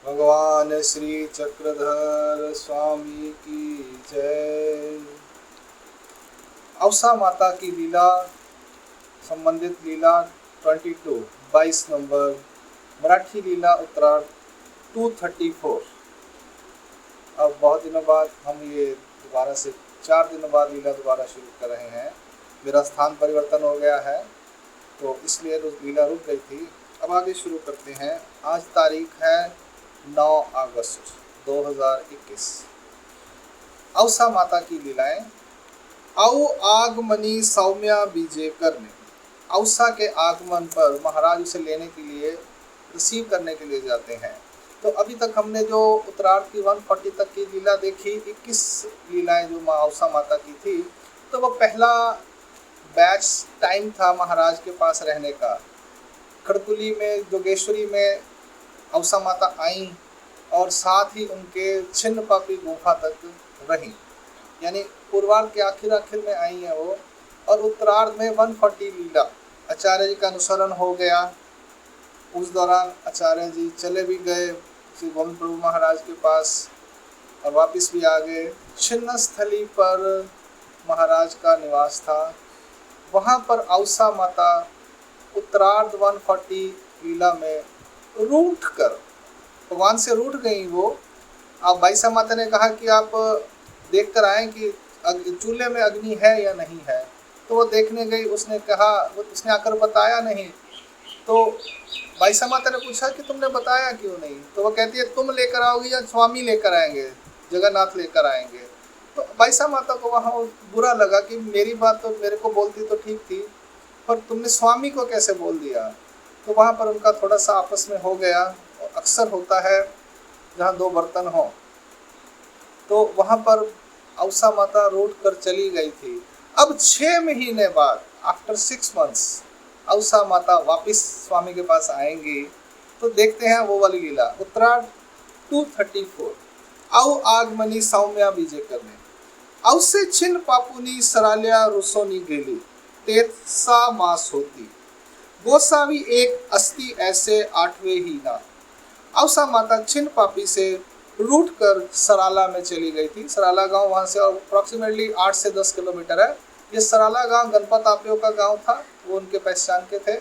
भगवान श्री चक्रधर स्वामी की जय। अवसा माता की लीला संबंधित लीला 22 नंबर मराठी लीला उत्तरार्ध 234। अब बहुत दिनों बाद हम ये दोबारा से 4 दिनों बाद लीला दोबारा शुरू कर रहे हैं। मेरा स्थान परिवर्तन हो गया है तो इसलिए लीला रुक गई थी। अब आगे शुरू करते हैं। आज तारीख है 9 अगस्त 2021। अवसा माता की लीलाएं। औ आगमनी सौम्या बीजे करने। अवसा के आगमन पर महाराज उसे लेने के लिए रिसीव करने के लिए जाते हैं। तो अभी तक हमने जो उत्तरार्ध की 140 तक की लीला देखी, 21 लीलाएं जो अवसा माता की थी, तो वो पहला बैच टाइम था महाराज के पास रहने का। खड़कुली में जोगेश्वरी में अवसा माता आई और साथ ही उनके छिन्न पापी गुफा तक रही, यानी पूर्वार्ध के आखिर में आई है वो। और उत्तरार्ध में 140 लीला आचार्य जी का अनुसरण हो गया। उस दौरान आचार्य जी चले भी गए श्री गोविंद प्रभु महाराज के पास और वापस भी आ गए। छिन्न स्थली पर महाराज का निवास था। वहाँ पर अवसा माता उत्तरार्ध 140 लीला में रूठ कर भगवान से रूठ गई वो। अब बाईसा माता ने कहा कि आप देख कर आएँ कि चूल्हे में अग्नि है या नहीं है। तो वो देखने गई। उसने कहा, उसने आकर बताया नहीं। तो बाईसा माता ने पूछा कि तुमने बताया क्यों नहीं। तो वो कहती है तुम लेकर आओगी या स्वामी लेकर आएंगे, जगन्नाथ लेकर आएंगे। तो बाईसा माता को वहाँ बुरा लगा कि मेरी बात तो मेरे को बोलती तो ठीक थी, पर तुमने स्वामी को कैसे बोल दिया। तो वहाँ पर उनका थोड़ा सा आपस में हो गया। और अक्सर होता है जहाँ दो बर्तन हो। तो वहाँ पर अवसा माता रूठ कर चली गई थी। अब 6 महीने बाद, आफ्टर 6 months, अवसा माता वापिस स्वामी के पास आएंगी। तो देखते हैं वो वाली लीला उत्तरार्ध 234। औ आगमनी सौम्या बीजे करने। अवसे छिन्न पापुनी सराल्या रुसोनी गेली तेत सा मास होती। गोसावी एक अस्ति ऐसे 8वें ही ना। अवसा माता छिन्न पापी से रूट कर सराला में चली गई थी। सराला गांव वहाँ से अप्रोक्सीमेटली 8 से 10 किलोमीटर है। ये सराला गांव गणपत आपियों का गांव था। वो उनके पहचान के थे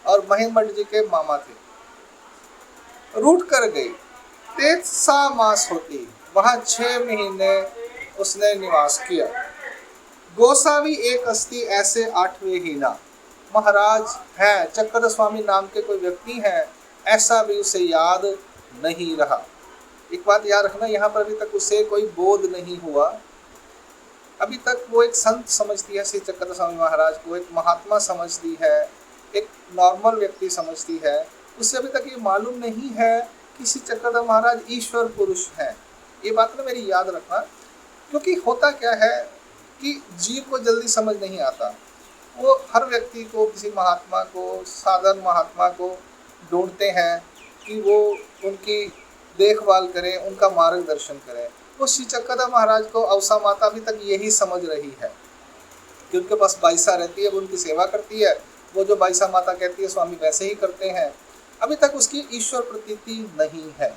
और महेंद्र मठ जी के मामा थे। रूट कर गई। तेज सा मास होती। वहाँ 6 महीने उसने निवास किया। गोसावी एक अस्ति ऐसे 8वें ही ना। महाराज हैं, चक्रधर स्वामी नाम के कोई व्यक्ति हैं, ऐसा भी उसे याद नहीं रहा। एक बात याद रखना, यहाँ पर अभी तक उसे कोई बोध नहीं हुआ। अभी तक वो एक संत समझती है श्री चक्रधर स्वामी महाराज को, एक महात्मा समझती है, एक नॉर्मल व्यक्ति समझती है। उसे अभी तक ये मालूम नहीं है कि श्री चक्रधर महाराज ईश्वर पुरुष हैं। ये बात ना मेरी याद रखना, क्योंकि होता क्या है कि जीव को जल्दी समझ नहीं आता। वो हर व्यक्ति को, किसी महात्मा को, साधन महात्मा को ढूंढते हैं कि वो उनकी देखभाल करें, उनका मार्गदर्शन करें। वो श्री चक्रधर महाराज को अवसा माता अभी तक यही समझ रही है कि उनके पास बाईसा रहती है, वो उनकी सेवा करती है। वो जो बाईसा माता कहती है स्वामी वैसे ही करते हैं। अभी तक उसकी ईश्वर प्रतीति नहीं है।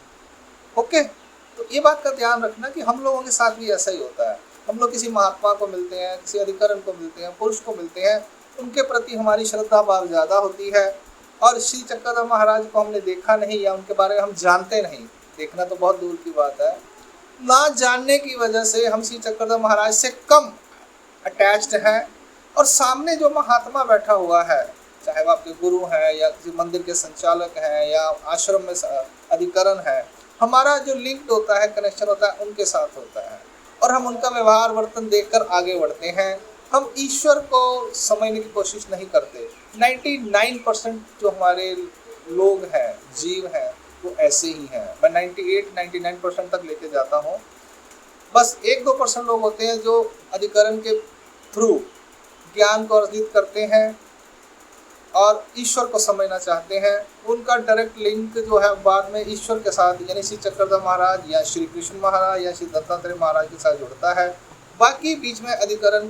ओके, तो ये बात का ध्यान रखना कि हम लोगों के साथ भी ऐसा ही होता है। हम लोग किसी महात्मा को मिलते हैं, किसी अधिकरण को मिलते हैं, पुरुष को मिलते हैं, उनके प्रति हमारी श्रद्धा भाव ज़्यादा होती है। और श्री चक्रधर महाराज को हमने देखा नहीं या उनके बारे में हम जानते नहीं। देखना तो बहुत दूर की बात है, ना जानने की वजह से हम श्री चक्रधर महाराज से कम अटैच्ड हैं। और सामने जो महात्मा बैठा हुआ है, चाहे वो आपके गुरु हैं या किसी मंदिर के संचालक हैं या आश्रम में अधिकरण है, हमारा जो लिंक्ड होता है, कनेक्शन होता है, उनके साथ होता है। और हम उनका व्यवहार वर्तन देखकर आगे बढ़ते हैं। हम ईश्वर को समझने की कोशिश नहीं करते। 99% जो हमारे लोग हैं, जीव हैं, वो ऐसे ही हैं। मैं 98-99% तक लेके जाता हूँ। बस 1-2% लोग होते हैं जो अधिकरण के थ्रू ज्ञान को अर्जित करते हैं और ईश्वर को समझना चाहते हैं। उनका डायरेक्ट लिंक जो है बाद में ईश्वर के साथ, यानी श्री चक्रधर महाराज या श्री कृष्ण महाराज या श्री दत्तात्रेय महाराज के साथ जुड़ता है। बाकी बीच में अधिकरण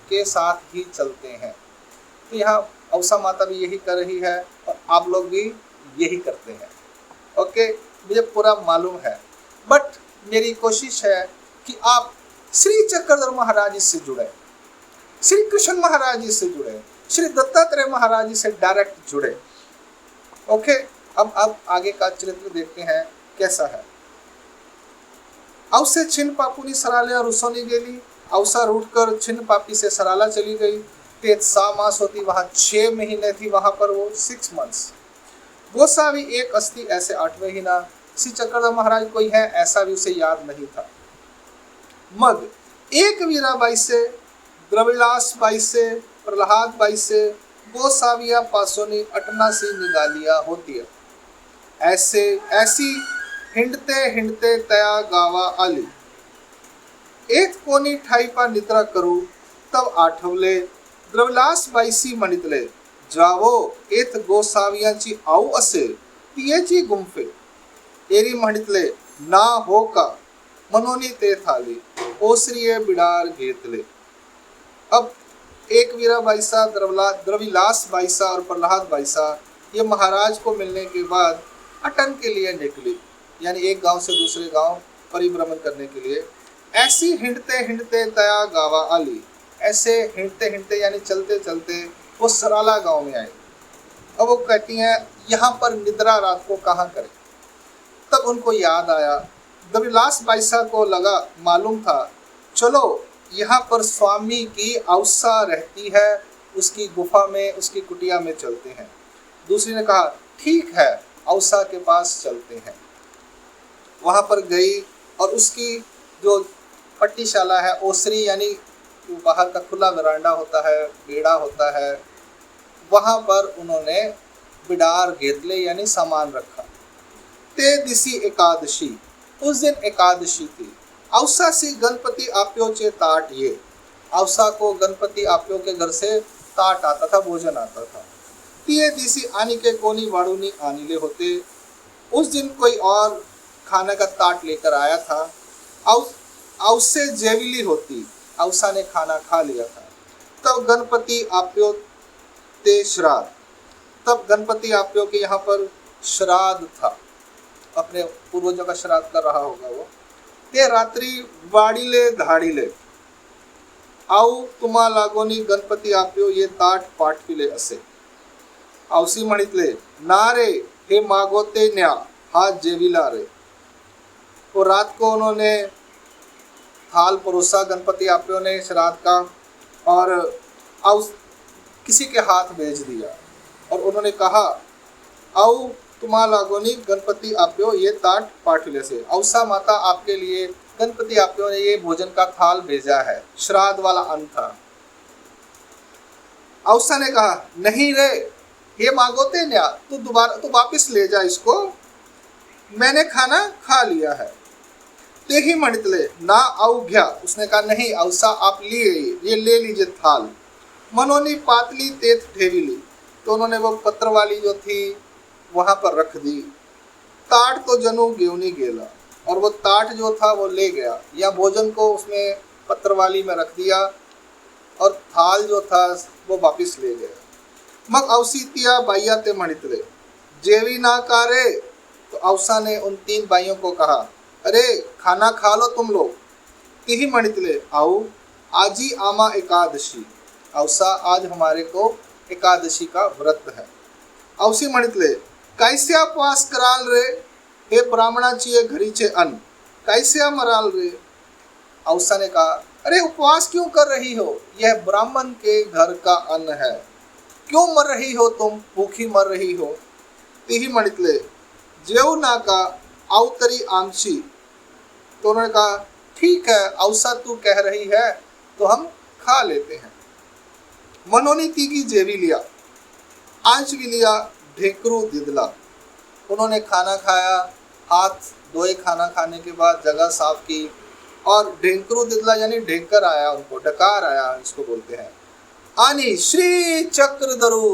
के साथ ही चलते हैं। तो यहाँ अवसा माता भी यही कर रही है और आप लोग भी यही करते हैं। ओके, मुझे पूरा मालूम है, बट मेरी कोशिश है कि आप श्री चक्रधर महाराज जी से जुड़े, श्री कृष्ण महाराज जी से जुड़े, श्री दत्तात्रेय महाराज जी से डायरेक्ट जुड़े। ओके, अब आगे का चरित्र देखते हैं कैसा है। अवसे छिन्न पापुनी सराल्या रुसोनी गेली, अवसा रूठकर छिन्न पापी से सराला चली गई। तेज 6 मास होती, वहां 6 महीने थी, वहां पर वो 6 मंथ्स। गोसावी एक अस्ति ऐसे 8 महीना। श्री चक्रधर महाराज कोई है ऐसा भी उसे याद नहीं था। मग एक वीराबाई से, द्रविलास बाई से, प्रहलाद बाई से, गोसाविया पासोनी अटना सी निगालिया होती है। ऐसी हिंडते हिंडते तया गावा आली। एक कोनी ठाई पा निद्रा करू, तब आठवले द्रविलास बाईसी मणितले, जावो एथ गोसावियाची आऊ असे तियेची गुंफे। एरी मणितले ना हो का मनोनी ते थाली, ओसरिये बिडार घेतले। अब एक वीरा बाईसा, द्रविलास बाईसा और प्रहलाद बाईसा ये महाराज को मिलने के बाद अटन के लिए निकली, यानी एक गांव से दूसरे गांव परिभ्रमण करने के लिए। ऐसी हिंडते हिंडते तया गावा आली, ऐसे हिंडते हिंडते यानी चलते चलते वो सराला गांव में आई। अब वो कहती हैं यहाँ पर निद्रा रात को कहाँ करें। तब उनको याद आया, द्रविलास बाईसा को लगा, मालूम था, चलो यहाँ पर स्वामी की अवसा रहती है, उसकी गुफा में, उसकी कुटिया में चलते हैं। दूसरी ने कहा ठीक है, अवसा के पास चलते हैं। वहाँ पर गई और उसकी जो पट्टीशाला है, ओसरी यानी बाहर का खुला वरांडा होता है, बेड़ा होता है, वहाँ पर उन्होंने बिडार घेतले यानी सामान रखा। ते दिसी एकादशी, उस दिन एकादशी थी। अवसा सी गणपति आप्यो चे ताट, ये अवसा को गणपति आप्यो के घर से ताट आता था, भोजन आता था। तिये दिसी आनी के कोनी वाड़ूनी आनीले होते, उस दिन कोई और खाने का ताट लेकर आया था। अवसे जेविली होती, अवसा ने खाना खा लिया था। तब गणपति आप्यो ते श्राद्ध, तब गणपति आप्यो के यहाँ पर श्राद्ध था, अपने पूर्वजों का श्राद्ध कर रहा होगा वो। ते रात्रि वाड़ीले धाड़ीले, आऊ तुमा लागोनी गणपति आप्यो ये ताट पाठविले असे। आवसी म्हणितले ना रे हे मागोते न्या हाथ जेविला रे। तो रात को उन्होंने थाल परोसा गणपति आप्यो ने श्राद्ध का, और किसी के हाथ भेज दिया और उन्होंने कहा आओ तुमा लागोनी गणपति आप्यो ये ताट पाठिले से, अवसा माता आपके लिए गणपति आप्यो ने ये भोजन का थाल भेजा है, श्राद्ध वाला अन्न था। अवसा ने कहा नहीं रे ये मांगोते न्या, तू दोबारा तू वापिस ले जा इसको, मैंने खाना खा लिया है। ते ही मणितले ना औघ्या, उसने कहा नहीं अवसा आप लिए ये ले लीजिए थाल। मनोनी पातली तेत ठेविली, तो उन्होंने वो पत्र वाली जो थी वहां पर रख दी। ताट तो जनु गेवनी गेला, और वो ताट जो था वो ले गया, या भोजन को उसमें पत्र वाली में रख दिया और थाल जो था वो वापिस ले गया। मग अवसीतिया बाइया ते मणितले जेवी ना कारे, तो अवसा ने उन 3 भाइयों को कहा अरे खाना खा लो तुम लोग। तिही मणितले आओ आजी आमा एकादशी, अवसा आज हमारे को एकादशी का व्रत है। अवसी मणितले कैसे उपवास कराल रे, हे ब्राह्मणाची घरीचे अन्न, कैसे मराल रे। अवसा ने कहा अरे उपवास क्यों कर रही हो, यह ब्राह्मण के घर का अन्न है, क्यों मर रही हो तुम, भूखी मर रही हो। तिही मणितले जेव ना का अवतरी आंशी, तो उन्होंने कहा ठीक है अवसा तू कह रही है तो हम खा लेते हैं। मनोनी तीगी जेवी लिया, आंच भी लिया, ढेकरू दिदला, उन्होंने खाना खाया, हाथ धोए खाना खाने के बाद जगह साफ की, और ढेकरू दिदला यानी ढेकर आया उनको, डकार आया इसको बोलते हैं। आनी श्री चक्रधरु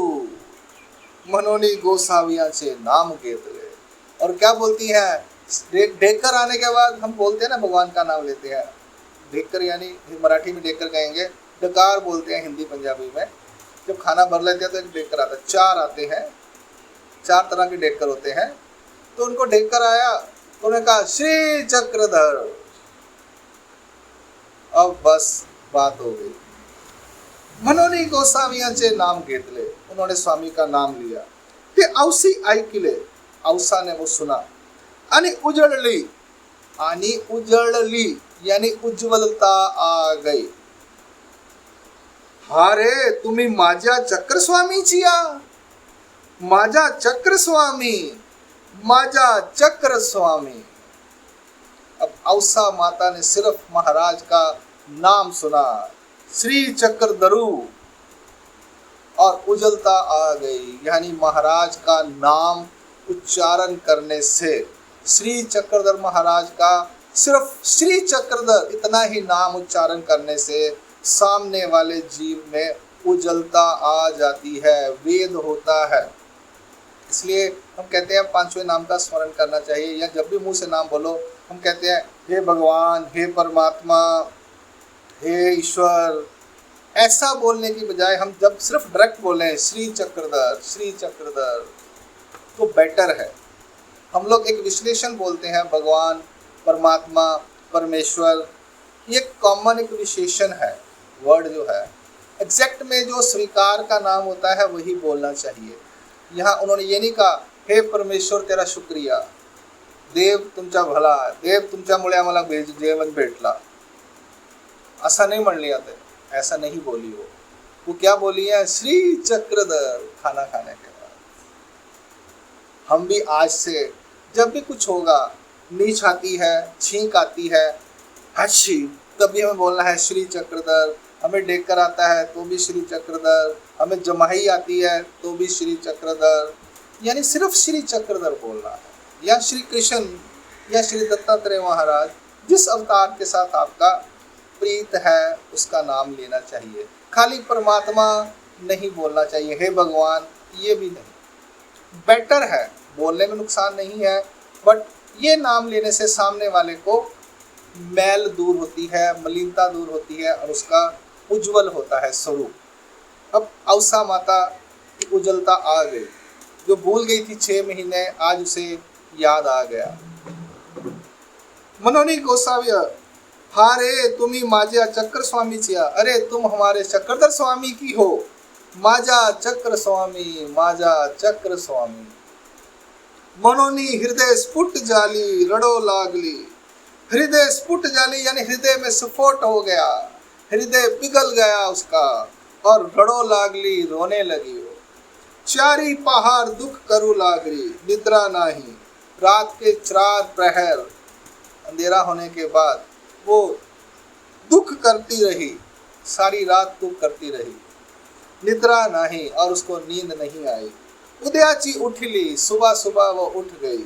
मनोनी गोसाविया से नाम गेतले, और क्या बोलती है ढेकर आने के बाद हम बोलते हैं ना भगवान का नाम लेते हैं, ढेकर यानी मराठी में ढेकर कहेंगे, डकार बोलते हैं हिंदी पंजाबी में। जब खाना भर लेते हैं तो एक ढेकर आता है, 4 आते हैं, 4 तरह के ढेकर होते हैं। तो उनको ढेकर आया, तो उन्होंने कहा श्री चक्रधर। अब बस बात हो गई। मनोनी गोसावियांचे नाम घेतले, उन्होंने स्वामी का नाम लिया। ते औसी ऐकले, औसाने वो सुना, आणि उजळली यानी उज्ज्वलता आ गई। अरे तुम्ही माझ्या चक्रस्वामीची या, माझा चक्रस्वामी, माझा चक्रस्वामी। अब औसा माता ने सिर्फ महाराज का नाम सुना, श्री चक्रधरु, और उजलता आ गई, यानी महाराज का नाम उच्चारण करने से, श्री चक्रधर महाराज का सिर्फ श्री चक्रधर इतना ही नाम उच्चारण करने से सामने वाले जीव में उजलता आ जाती है, वेद होता है। इसलिए हम कहते हैं पांचवें नाम का स्मरण करना चाहिए, या जब भी मुंह से नाम बोलो हम कहते हैं हे भगवान, हे परमात्मा, हे ईश्वर। ऐसा बोलने की बजाय हम जब सिर्फ डायरेक्ट बोलें श्री चक्रधर, श्री चक्रधर, तो बेटर है। हम लोग एक विश्लेषण बोलते हैं, भगवान, परमात्मा, परमेश्वर, ये कॉमन एक विशेषण है, वर्ड जो है। एग्जैक्ट में जो स्वीकार का नाम होता है वही बोलना चाहिए। यहाँ उन्होंने ये नहीं कहा हे परमेश्वर तेरा शुक्रिया, देव तुमचा भला, देव तुमच्यामुळे आम्हाला जेवण भेटला, ऐसा नहीं म्हणली आते, ऐसा नहीं बोली वो क्या बोली है, श्री चक्रधर, खाना खाने के बाद। हम भी आज से जब भी कुछ होगा, नीच आती है, छींक आती है, अच्छी, तभी हमें बोलना है श्री चक्रधर। हमें डेकर आता है तो भी श्री चक्रधर, हमें जमाई आती है तो भी श्री चक्रधर, यानी सिर्फ श्री चक्रधर बोलना है। या श्री कृष्ण या श्री दत्तात्रेय महाराज, जिस अवतार के साथ आपका प्रीत है उसका नाम लेना चाहिए। खाली परमात्मा नहीं बोलना चाहिए, हे भगवान ये भी नहीं। बेटर है, बोलने में नुकसान नहीं है, बट ये नाम लेने से सामने वाले को मैल दूर होती है, मलिनता दूर होती है, और उसका उज्जवल होता है स्वरूप। अब औसा माता की उज्जवलता आ गई, जो भूल गई थी 6 महीने, आज उसे याद आ गया। मनोनी गोसाव्य, हारे तुम्ही माझ्या चक्रस्वामीची या, अरे तुम हमारे चक्रधर स्वामी की हो, माझा चक्रस्वामी, माझा चक्रस्वामी। मनोनी हृदय स्फुट जाली, रडो लागली। हृदय स्फुट जाली यानी हृदय में स्फोट हो गया, हृदय पिघल गया उसका, और रडो लागली, रोने लगी वो। चारी पहाड़ दुख करू लागली, निद्रा नाही। रात के 4 प्रहर अंधेरा होने के बाद वो दुख करती रही, सारी रात दुख करती रही, निद्रा नहीं, और उसको नींद नहीं आई। उदयाची उठली, सुबह सुबह वो उठ गई।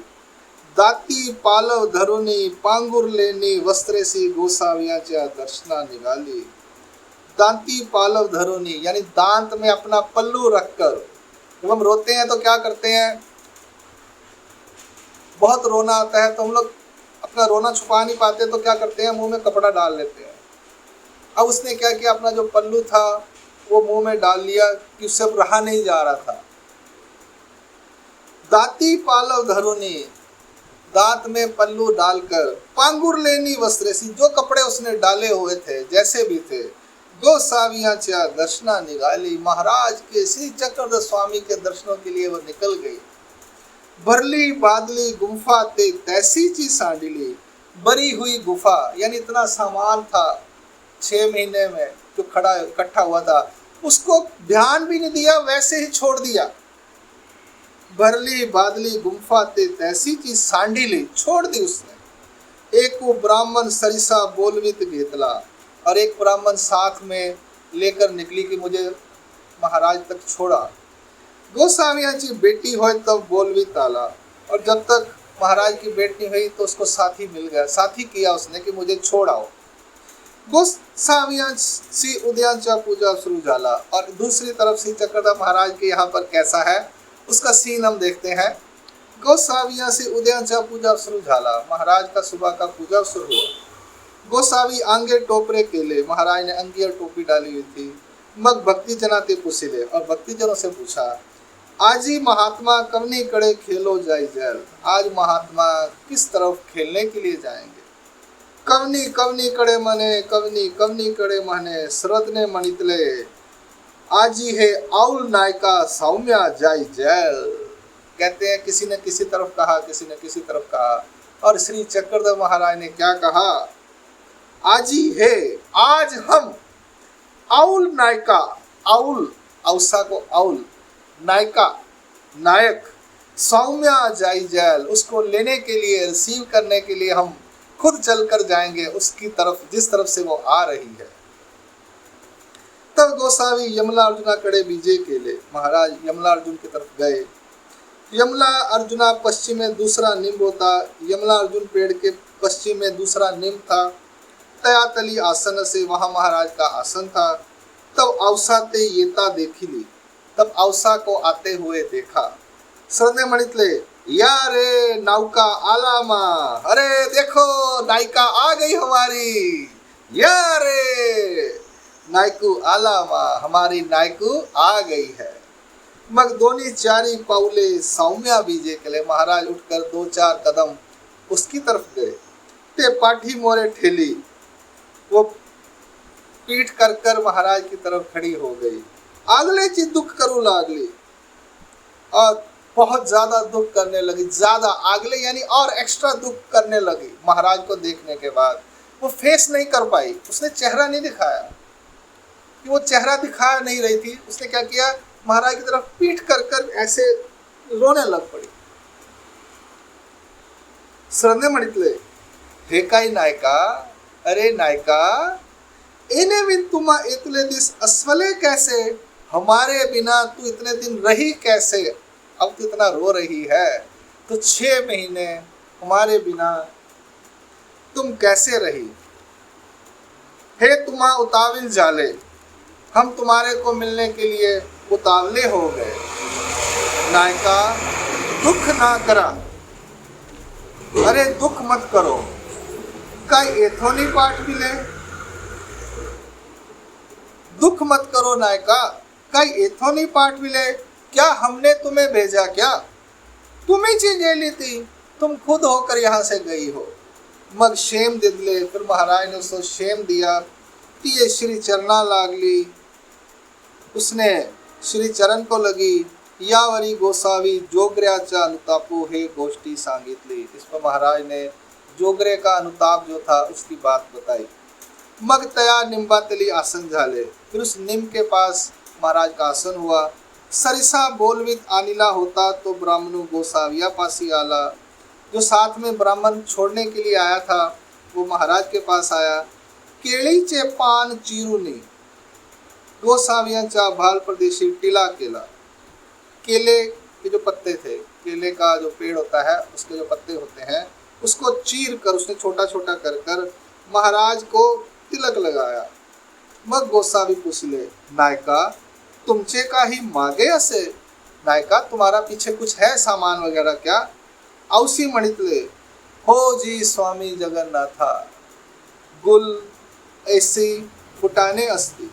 दाती पालव धरुनी, पांगुरलेनी वस्त्रेसी गोसावियाच्या दर्शना निघाली। दांती पालव धरुनी यानी दांत में अपना पल्लू रखकर, जब हम रोते हैं तो क्या करते हैं, बहुत रोना आता है तो हम लोग अपना रोना छुपा नहीं पाते, तो क्या करते हैं, मुंह में कपड़ा डाल लेते हैं। अब उसने क्या किया, अपना जो पल्लू था वो मुंह में डाल लिया कि उससे अब रहा नहीं जा रहा था। दाती पालव धरुनी, दांत में पल्लू डालकर, पांगुर लेनी वस्त्रेसी, जो कपड़े उसने डाले हुए थे जैसे भी थे, गोसावियाच्या दर्शना निकाली, महाराज के श्री चक्रधर स्वामी के दर्शनों के लिए वो निकल गई। भरली बादली गुफा ते तैसी ची सांडिली, भरी हुई गुफा यानी इतना सामान था 6 महीने में जो खड़ा इकट्ठा हुआ था, उसको ध्यान भी नहीं दिया, वैसे ही छोड़ दिया। भरली बादली गुफा ते तैसी ची सांडिली, छोड़ दी उसने। एक वो ब्राह्मण सरिसा बोलवित घेतला, और एक ब्राह्मण साथ में लेकर निकली कि मुझे महाराज तक छोड़ा। गोसावियाची बेटी हो तब बोलवित आला, और जब तक महाराज की बेटी हुई तो उसको साथी मिल गया, साथी किया उसने कि मुझे छोड़ाओ। गोसावियाची उदयांचा पूजा शुरू झाला, और दूसरी तरफ श्री चक्रधर महाराज के यहाँ पर कैसा है उसका सीन हम देखते हैं। गोसाविया से उदयांचा पूजा शुरू झाला, महाराज का सुबह का पूजा शुरू हुआ। गोसावी आंगे टोपरे केले, महाराज ने अंगी और टोपी डाली हुई थी। मग भक्तिजना ते पुसिले, और भक्तिजनों से पूछा आज ही महात्मा कवनी कड़े खेलो जाई जैल। आज महात्मा किस तरफ खेलने के लिए जाएंगे। कवनी कवनी कड़े मने, कवनी कवनी कड़े मने, श्रद्धने मणितले आज ही है आउल नायका सौम्या जाई जैल। कहते हैं किसी ने किसी तरफ कहा, किसी ने किसी तरफ कहा, और श्री चक्रधर महाराज ने क्या कहा, आज ही है, आज हम आउल नायका, आउल औसा को आउल, नायका नायक, सौम्या जाई जैल, उसको लेने के लिए, रिसीव करने के लिए हम खुद चलकर जाएंगे उसकी तरफ जिस तरफ से वो आ रही है। तब गोसावी यमला अर्जुना कड़े बीजे केले। महाराज यमला अर्जुन की तरफ गए। यमला अर्जुना पश्चिम में दूसरा निम्ब होता। यमला अर्जुन पेड़ के पश्चिम में दूसरा निम्ब था। तयातली आसन से वहां महाराज का आसन था। तब अवसा ते येता देखी ली। तब अवसा को आते हुए देखा। श्रद्धे मणितले या रे नौका आलामा, अरे देखो नायिका आ गई हमारी, या रे नायकू आलामा, हमारी नायकू आ गई है। मग दोनी चारी पाउले सौम्या बीजे के लिए महाराज उठकर 2-4 कदम उसकी तरफ गए। ते पाठी मोरे ठेली, वो पीठ कर कर महाराज की तरफ खड़ी हो गई। आगले ची दुख करू लागली, और बहुत ज्यादा दुख करने लगी। ज्यादा आगले यानी और एक्स्ट्रा दुख करने लगी। महाराज को देखने के बाद वो फेस नहीं कर पाई, उसने चेहरा नहीं दिखाया कि वो चेहरा दिखा नहीं रही थी। उसने क्या किया, महाराज की तरफ पीठ कर कर ऐसे रोने लग पड़ी। श्रद्धे मणितले हे काई नायका, अरे नायका इन्हें भी तुम इतने दिस अस्वले कैसे, हमारे बिना तू इतने दिन रही कैसे, अब तो इतना रो रही है, तो 6 महीने हमारे बिना तुम कैसे रही। हे तुमा उताविल जाले, हम तुम्हारे को मिलने के लिए उतावले हो गए। नायका दुख ना करा, अरे दुख मत करो, कई एथोनी पाठ मिले, दुख मत करो नायका, कई एथोनी पाठ मिले, क्या हमने तुम्हें भेजा क्या, तुम ही चीजें ली थी, तुम खुद होकर यहाँ से गई हो। मग शेम दिदले, फिर महाराज ने उसको शेम दिया कि ये श्री चरना लागली, उसने श्री चरण को लगी। यावरी गोसावी जोगऱ्याचा अनुतापो हे गोष्ठी सांगितली। इस पर महाराज ने जोगरे का अनुताप जो था उसकी बात बताई। मग तया निम्बातली आसन झाले, फिर उस निम के पास महाराज का आसन हुआ। सरिसा बोलवित आनिला होता तो ब्राह्मणु गोसाविया पासी आला, जो साथ में ब्राह्मण छोड़ने के लिए आया था वो महाराज के पास आया। केली चे पान चीरुनी, गोसावियांचा भाल प्रदेशी टिला केला, केले के जो पत्ते थे, केले का जो पेड़ होता है उसके जो पत्ते होते हैं उसको चीर कर उसने छोटा छोटा कर कर महाराज को तिलक लगाया। मग गोसावी पूछले नायका तुमचे काही मागे असे, नायका तुम्हारा पीछे कुछ है सामान वगैरह क्या। औसी मणितले हो जी स्वामी जगन्नाथा, गुल ऐसी फुटाने अस्ति,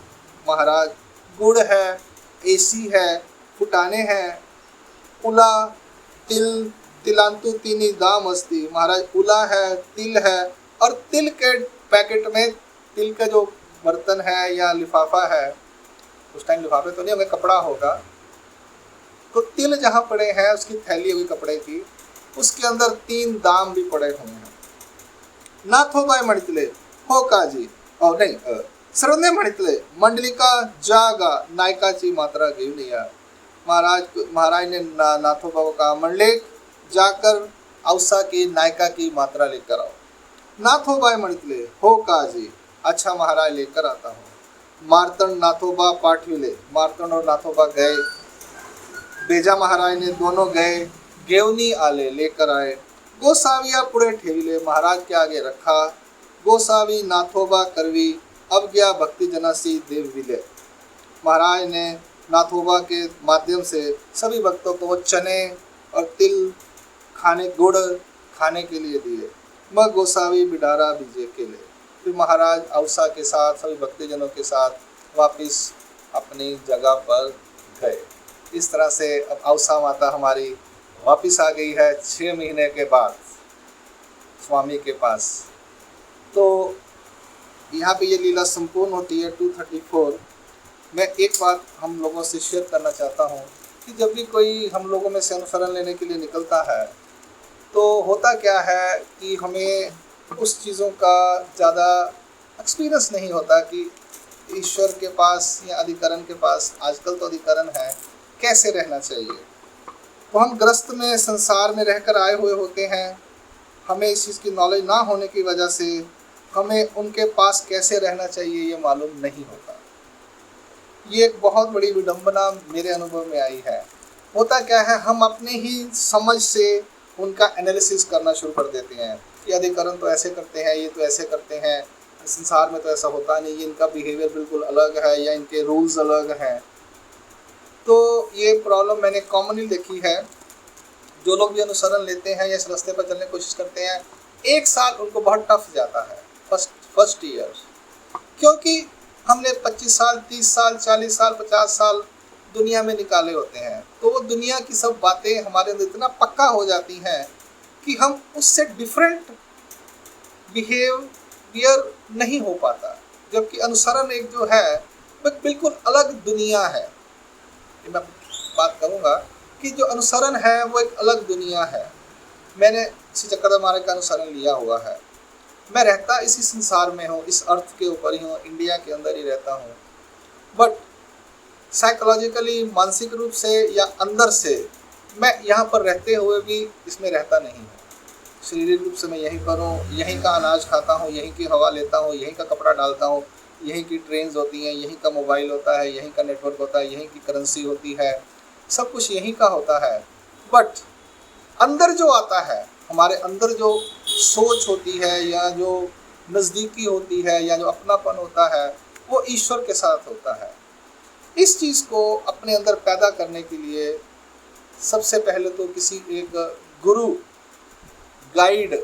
महाराज गुड़ है, ऐसी है, फुटाने हैं, उला तिल तिलांतु तीनी दाम अस्ति, महाराज उला है, तिल है, और तिल के पैकेट में, तिल का जो बर्तन है या लिफाफा है, उस टाइम लिफाफे तो नहीं होंगे, कपड़ा होगा, तो तिल जहाँ पड़े हैं उसकी थैली हुई कपड़े की, उसके अंदर 3 दाम भी पड़े हुए हैं। नाथो बाय मणितले हो काजी, और नहीं श्रद्धे मणितले मंडलिका जागा नायकाची मात्रा घेऊन या। महाराज ने नाथो बाबा का मंडलिक जाकर औसा की नायका की मात्रा लेकर आओ। नाथो बाय मणितले हो काजी, अच्छा महाराज लेकर आता हूँ। मार्तंड नाथोबा पाठविले, मार्तंड और नाथोबा गए। बेजा महाराज ने दोनों गए, गेवनी आले लेकर आए। गोसाविया पुड़े ठेविले, महाराज के आगे रखा। गोसावी नाथोबा करवी अब गया भक्ति जनासी देव विले। महाराज ने नाथोबा के माध्यम से सभी भक्तों को वो चने और तिल खाने, गुड़ खाने के लिए दिए। मग गोसावी बिडारा बीजे के लिए, फिर महाराज औसा के साथ सभी भक्तजनों के साथ वापिस अपनी जगह पर गए। इस तरह से अब अवसा माता हमारी वापस आ गई है 6 महीने के बाद स्वामी के पास। तो यहाँ पे ये लीला संपूर्ण होती है 234। मैं एक बात हम लोगों से शेयर करना चाहता हूँ कि जब भी कोई हम लोगों में से अनुसरण लेने के लिए निकलता है तो होता क्या है कि हमें उस चीज़ों का ज़्यादा एक्सपीरियंस नहीं होता कि ईश्वर के पास या अधिकरण के पास, आजकल तो अधिकरण है, कैसे रहना चाहिए। तो हम ग्रस्त में संसार में रहकर आए हुए होते हैं, हमें इस चीज़ की नॉलेज ना होने की वजह से हमें उनके पास कैसे रहना चाहिए ये मालूम नहीं होता। ये एक बहुत बड़ी विडंबना मेरे अनुभव में आई है। होता क्या है, हम अपने ही समझ से उनका एनालिसिस करना शुरू कर देते हैं कि अधिकरण तो ऐसे करते हैं, ये तो ऐसे करते हैं, संसार में तो ऐसा होता नहीं, इनका बिहेवियर बिल्कुल अलग है या इनके रूल्स अलग हैं। तो ये प्रॉब्लम मैंने कॉमनली देखी है। जो लोग भी अनुसरण लेते हैं या इस रास्ते पर चलने की कोशिश करते हैं, 1 साल उनको बहुत टफ जाता है, फर्स्ट ईयर, क्योंकि हमने 25 साल 30 साल 40 साल 50 साल दुनिया में निकाले होते हैं। तो वो दुनिया की सब बातें हमारे अंदर इतना पक्का हो जाती हैं कि हम उससे डिफरेंट बिहेवियर नहीं हो पाता। जबकि अनुसरण एक जो है वो बिल्कुल अलग दुनिया है। मैं बात करूँगा कि जो अनुसरण है वो एक अलग दुनिया है। मैंने श्री चक्रधर महाराज का अनुसरण लिया हुआ है। मैं रहता इसी संसार में हूँ, इस अर्थ के ऊपर ही हूँ, इंडिया के अंदर ही रहता हूँ, बट साइकोलॉजिकली, मानसिक रूप से या अंदर से मैं यहाँ पर रहते हुए भी इसमें रहता नहीं हूँ। शारीरिक रूप से मैं यहीं पर हूँ, यहीं का अनाज खाता हूँ, यहीं की हवा लेता हूँ, यहीं का कपड़ा डालता हूँ, यहीं की ट्रेन्स होती हैं, यहीं का मोबाइल होता है, यहीं का नेटवर्क होता है, यहीं की करेंसी होती है, सब कुछ यहीं का होता है। बट अंदर जो आता है, हमारे अंदर जो सोच होती है या जो नज़दीकी होती है या जो अपनापन होता है, वो ईश्वर के साथ होता है। इस चीज़ को अपने अंदर पैदा करने के लिए सबसे पहले तो किसी एक गुरु, गाइड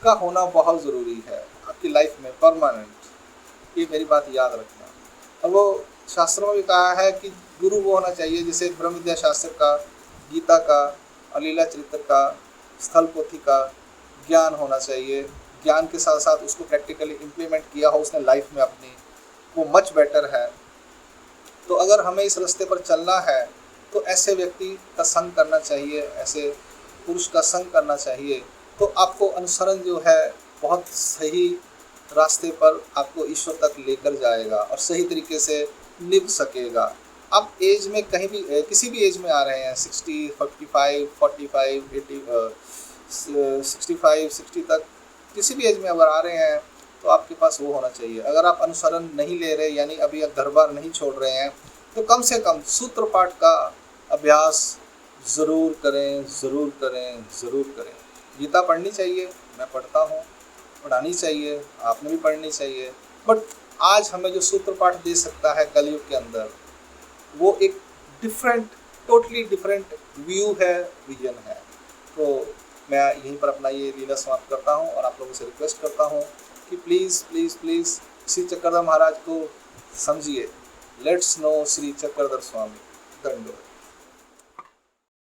का होना बहुत ज़रूरी है आपकी लाइफ में, परमानेंट। ये मेरी बात याद रखना। और वो शास्त्रों में भी कहा है कि गुरु वो होना चाहिए जैसे ब्रह्म विद्या शास्त्र का, गीता का, अलीला चरित्र का, स्थल पोथी का ज्ञान होना चाहिए। ज्ञान के साथ साथ उसको प्रैक्टिकली इम्प्लीमेंट किया हो उसने लाइफ में अपनी, वो मच बेटर है। तो अगर हमें इस रास्ते पर चलना है तो ऐसे व्यक्ति का संग करना चाहिए, ऐसे पुरुष का संग करना चाहिए। तो आपको अनुसरण जो है बहुत सही रास्ते पर आपको ईश्वर तक लेकर जाएगा और सही तरीके से निभ सकेगा। आप एज में कहीं भी, किसी भी एज में आ रहे हैं, 60, 45, 45, 80, 65, 60 तक, किसी भी एज में अगर आ रहे हैं तो आपके पास वो होना चाहिए। अगर आप अनुसरण नहीं ले रहे, यानी अभी आप घर बार नहीं छोड़ रहे हैं, तो कम से कम सूत्र पाठ का अभ्यास ज़रूर करें, ज़रूर करें, ज़रूर करें। गीता पढ़नी चाहिए, मैं पढ़ता हूँ, पढ़ानी चाहिए, आपने भी पढ़नी चाहिए। बट आज हमें जो सूत्र पाठ दे सकता है कलयुग के अंदर, वो एक डिफरेंट, टोटली डिफरेंट व्यू है, विजन है। तो मैं यहीं पर अपना ये लीला समाप्त करता हूँ और आप लोगों से रिक्वेस्ट करता हूँ कि please please please Shri Chakradhar Maharaj को समझिए। Let's know Shri Chakradhar Swami. दंडोत।